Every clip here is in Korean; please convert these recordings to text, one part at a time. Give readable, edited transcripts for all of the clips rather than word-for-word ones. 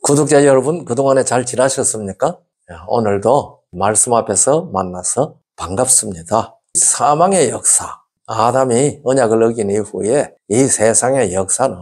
구독자 여러분, 그동안에 잘 지내셨습니까? 오늘도 말씀 앞에서 만나서 반갑습니다. 사망의 역사, 아담이 언약을 어긴 이후에 이 세상의 역사는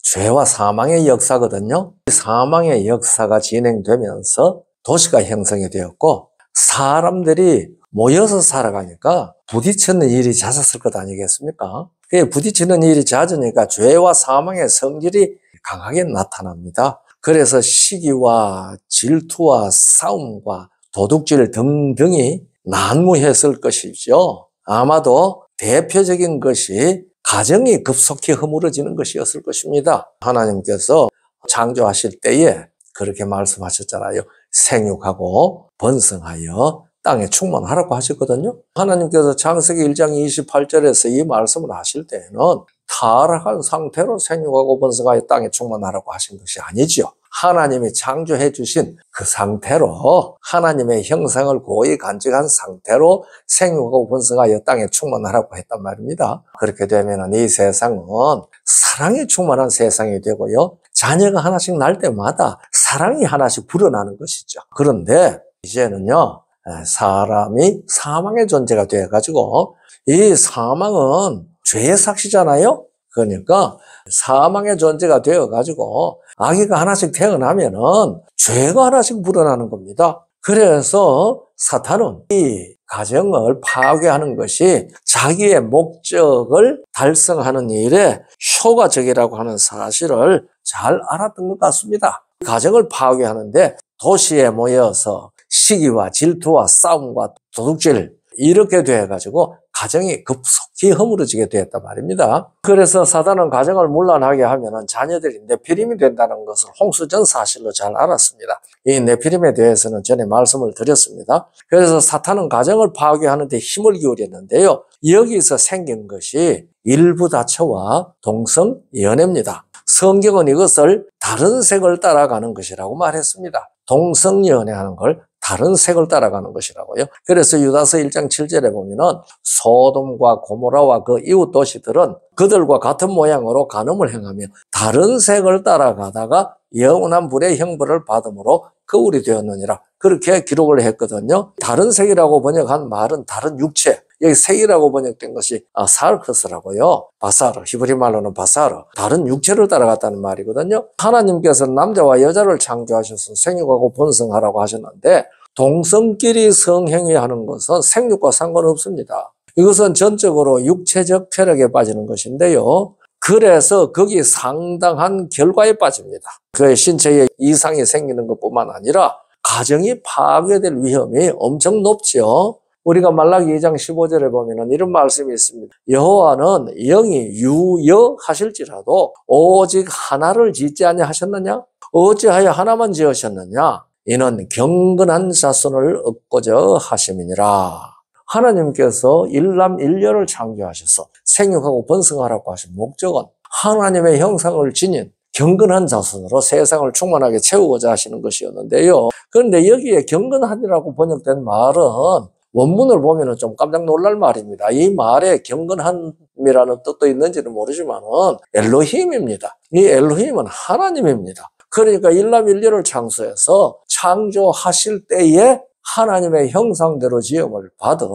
죄와 사망의 역사거든요. 사망의 역사가 진행되면서 도시가 형성이 되었고 사람들이 모여서 살아가니까 부딪히는 일이 잦았을 것 아니겠습니까? 부딪히는 일이 잦으니까 죄와 사망의 성질이 강하게 나타납니다. 그래서 시기와 질투와 싸움과 도둑질 등등이 난무했을 것이죠. 아마도 대표적인 것이 가정이 급속히 허물어지는 것이었을 것입니다. 하나님께서 창조하실 때에 그렇게 말씀하셨잖아요. 생육하고 번성하여 땅에 충만하라고 하셨거든요. 하나님께서 창세기 1장 28절에서 이 말씀을 하실 때에는 타락한 상태로 생육하고 번성하여 땅에 충만하라고 하신 것이 아니죠. 하나님이 창조해 주신 그 상태로 하나님의 형상을 고이 간직한 상태로 생육하고 번성하여 땅에 충만하라고 했단 말입니다. 그렇게 되면 이 세상은 사랑이 충만한 세상이 되고요. 자녀가 하나씩 날 때마다 사랑이 하나씩 불어나는 것이죠. 그런데 이제는요. 사람이 사망의 존재가 되어가지고 이 사망은 죄의 삭시잖아요. 그러니까 사망의 존재가 되어가지고 아기가 하나씩 태어나면은 죄가 하나씩 불어나는 겁니다. 그래서 사탄은 이 가정을 파괴하는 것이 자기의 목적을 달성하는 일에 효과적이라고 하는 사실을 잘 알았던 것 같습니다. 가정을 파괴하는데 도시에 모여서 시기와 질투와 싸움과 도둑질 이렇게 돼가지고 가정이 급속히 허물어지게 되었단 말입니다. 그래서 사단은 가정을 문란하게 하면은 자녀들이 네피림이 된다는 것을 홍수전 사실로 잘 알았습니다. 이 네피림에 대해서는 전에 말씀을 드렸습니다. 그래서 사탄은 가정을 파괴하는 데 힘을 기울였는데요. 여기서 생긴 것이 일부다처와 동성연애입니다. 성경은 이것을 다른 색을 따라가는 것이라고 말했습니다. 동성연애하는 걸 다른 색을 따라가는 것이라고요. 그래서 유다서 1장 7절에 보면은 소돔과 고모라와 그 이웃 도시들은 그들과 같은 모양으로 간음을 행하며 다른 색을 따라가다가 영원한 불의 형벌을 받음으로 거울이 되었느니라. 그렇게 기록을 했거든요. 다른 색이라고 번역한 말은 다른 육체. 여기 색이라고 번역된 것이 사르크스라고요. 바사르, 히브리 말로는 바사르. 다른 육체를 따라갔다는 말이거든요. 하나님께서는 남자와 여자를 창조하셔서 생육하고 번성하라고 하셨는데 동성끼리 성행위하는 것은 생육과 상관없습니다. 이것은 전적으로 육체적 쾌락에 빠지는 것인데요. 그래서 거기 상당한 결과에 빠집니다. 그의 신체에 이상이 생기는 것뿐만 아니라 가정이 파괴될 위험이 엄청 높죠. 우리가 말라기 2장 15절에 보면 이런 말씀이 있습니다. 여호와는 영이 유여하실지라도 오직 하나를 짓지 아니하셨느냐? 어찌하여 하나만 지으셨느냐? 이는 경건한 자손을 얻고자 하심이니라. 하나님께서 일남일녀를 창조하셔서 생육하고 번성하라고 하신 목적은 하나님의 형상을 지닌 경건한 자손으로 세상을 충만하게 채우고자 하시는 것이었는데요. 그런데 여기에 경건한이라고 번역된 말은 원문을 보면 좀 깜짝 놀랄 말입니다. 이 말에 경건함이라는 뜻도 있는지는 모르지만은 엘로힘입니다. 이 엘로힘은 하나님입니다. 그러니까 일남일녀를 창조해서 창조하실 때에 하나님의 형상대로 지음을 받은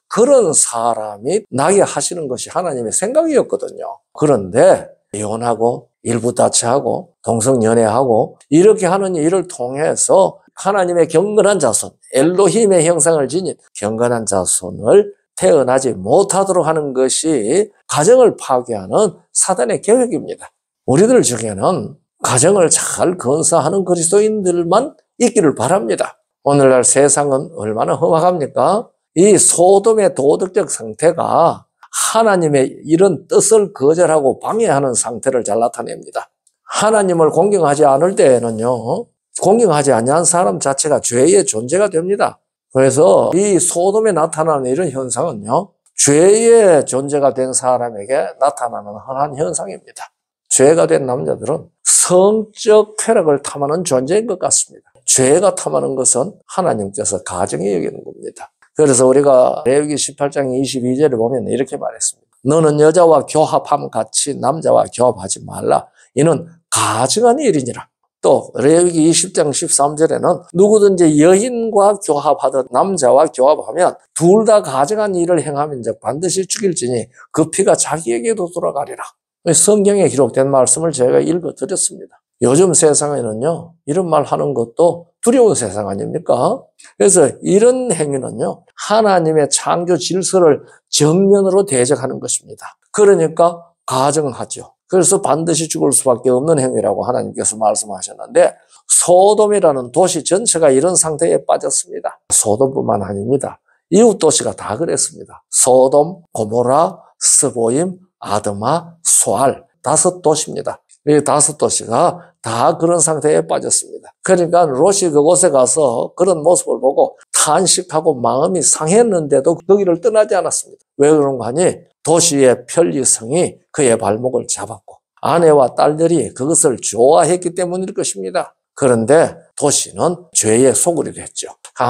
그런 사람이 나게 하시는 것이 하나님의 생각이었거든요. 그런데 이혼하고 일부다처하고 동성연애하고 이렇게 하는 일을 통해서 하나님의 경건한 자손, 엘로힘의 형상을 지닌 경건한 자손을 태어나지 못하도록 하는 것이 가정을 파괴하는 사단의 계획입니다. 우리들 중에는 가정을 잘 건사하는 그리스도인들만 있기를 바랍니다. 오늘날 세상은 얼마나 험악합니까? 이 소돔의 도덕적 상태가 하나님의 이런 뜻을 거절하고 방해하는 상태를 잘 나타냅니다. 하나님을 공경하지 않을 때에는요, 공경하지 않는 사람 자체가 죄의 존재가 됩니다. 그래서 이 소돔에 나타나는 이런 현상은요, 죄의 존재가 된 사람에게 나타나는 흔한 현상입니다. 죄가 된 남자들은 성적 쾌락을 탐하는 존재인 것 같습니다. 죄가 탐하는 것은 하나님께서 가정에 여기는 겁니다. 그래서 우리가 레위기 18장 22절에 보면 이렇게 말했습니다. 너는 여자와 교합함 같이 남자와 교합하지 말라. 이는 가증한 일이니라. 또 레위기 20장 13절에는 누구든지 여인과 교합하듯 남자와 교합하면 둘 다 가증한 일을 행하면즉 반드시 죽일지니 그 피가 자기에게도 돌아가리라. 성경에 기록된 말씀을 제가 읽어드렸습니다. 요즘 세상에는요, 이런 말 하는 것도 두려운 세상 아닙니까? 그래서 이런 행위는요, 하나님의 창조 질서를 정면으로 대적하는 것입니다. 그러니까 가증하죠. 그래서 반드시 죽을 수밖에 없는 행위라고 하나님께서 말씀하셨는데, 소돔이라는 도시 전체가 이런 상태에 빠졌습니다. 소돔뿐만 아닙니다. 이웃 도시가 다 그랬습니다. 소돔, 고모라, 스보임, 아드마, 소알 5도시입니다. 이 5도시가 다 그런 상태에 빠졌습니다. 그러니까 롯이 그곳에 가서 그런 모습을 보고 탄식하고 마음이 상했는데도 거기를 떠나지 않았습니다. 왜 그런가 하니 도시의 편리성이 그의 발목을 잡았고 아내와 딸들이 그것을 좋아했기 때문일 것입니다. 그런데 도시는 죄의 소굴이 됐죠.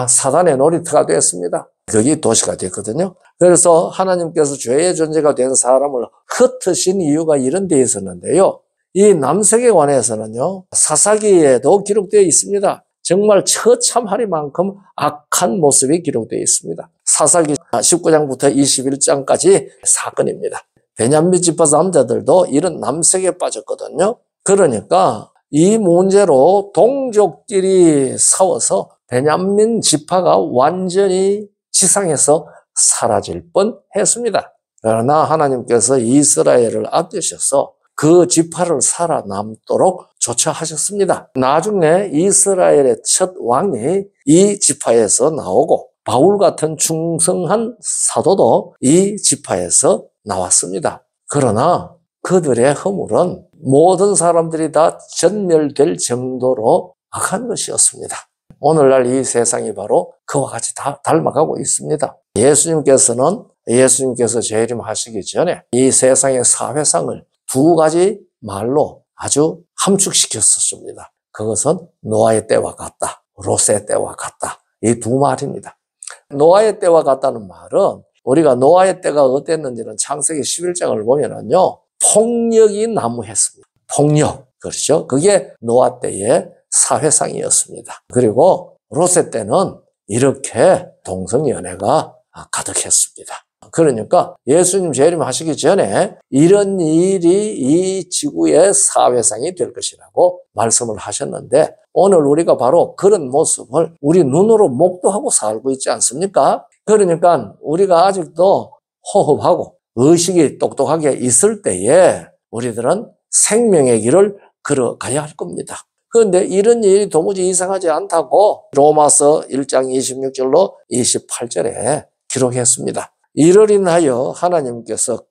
사단의 놀이터가 됐습니다. 거기 도시가 됐거든요. 그래서 하나님께서 죄의 존재가 된 사람을 흩으신 이유가 이런 데 있었는데요. 이 남색에 관해서는요, 사사기에도 기록되어 있습니다. 정말 처참하리만큼 악한 모습이 기록되어 있습니다. 사사기 19장부터 21장까지 사건입니다. 베냐민 지파 남자들도 이런 남색에 빠졌거든요. 그러니까 이 문제로 동족끼리 싸워서 베냐민 지파가 완전히 지상에서 사라질 뻔했습니다. 그러나 하나님께서 이스라엘을 앞두셔서 그 지파를 살아남도록 조처하셨습니다. 나중에 이스라엘의 첫 왕이 이 지파에서 나오고 바울 같은 충성한 사도도 이 지파에서 나왔습니다. 그러나 그들의 허물은 모든 사람들이 다 전멸될 정도로 악한 것이었습니다. 오늘날 이 세상이 바로 그와 같이 다 닮아가고 있습니다. 예수님께서 재림하시기 전에 이 세상의 사회상을 2가지 말로 아주 함축시켰었습니다. 그것은 노아의 때와 같다, 롯의 때와 같다. 이 2말입니다. 노아의 때와 같다는 말은 우리가 노아의 때가 어땠는지는 창세기 11장을 보면은요, 폭력이 난무했습니다. 폭력. 그렇죠? 그게 노아 때의 사회상이었습니다. 그리고 롯의 때는 이렇게 동성연애가 가득했습니다. 그러니까 예수님 재림하시기 전에 이런 일이 이 지구의 사회상이 될 것이라고 말씀을 하셨는데 오늘 우리가 바로 그런 모습을 우리 눈으로 목도하고 살고 있지 않습니까? 그러니까 우리가 아직도 호흡하고 의식이 똑똑하게 있을 때에 우리들은 생명의 길을 걸어가야 할 겁니다. 그런데 이런 일이 도무지 이상하지 않다고 로마서 1장 26절로 28절에 기록했습니다. 이를 인하여 하나님께서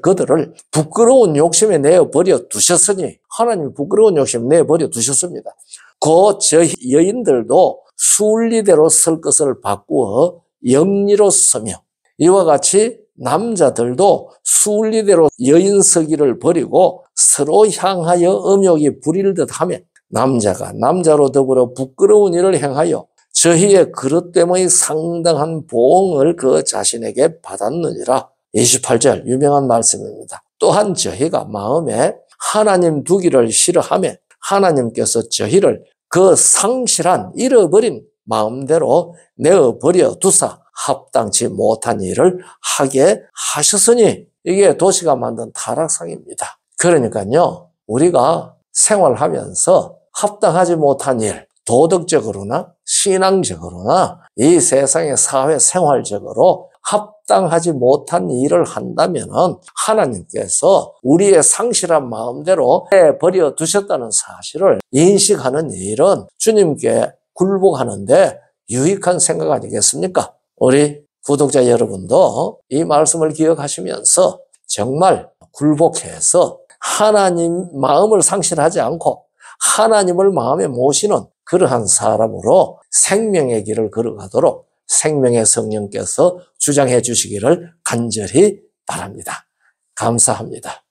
그들을 부끄러운 욕심에 내어버려 두셨으니 하나님이 부끄러운 욕심에 내어버려 두셨습니다. 저 여인들도 순리대로 설 것을 바꾸어 영리로 서며 이와 같이 남자들도 순리대로 여인 서기를 버리고 서로 향하여 음욕이 부릴 듯하며 남자가 남자로 더불어 부끄러운 일을 행하여 저희의 그릇됨의 상당한 보응을 그 자신에게 받았느니라. 28절 유명한 말씀입니다. 또한 저희가 마음에 하나님 두기를 싫어하며 하나님께서 저희를 그 상실한 잃어버린 마음대로 내어버려 두사 합당치 못한 일을 하게 하셨으니 이게 도시가 만든 타락상입니다. 그러니까요, 우리가 생활하면서 합당하지 못한 일, 도덕적으로나 신앙적으로나 이 세상의 사회 생활적으로 합당하지 못한 일을 한다면은 하나님께서 우리의 상실한 마음대로 내버려 두셨다는 사실을 인식하는 일은 주님께 굴복하는데 유익한 생각 아니겠습니까? 우리 구독자 여러분도 이 말씀을 기억하시면서 정말 굴복해서 하나님 마음을 상실하지 않고 하나님을 마음에 모시는 그러한 사람으로 생명의 길을 걸어가도록 생명의 성령께서 주장해 주시기를 간절히 바랍니다. 감사합니다.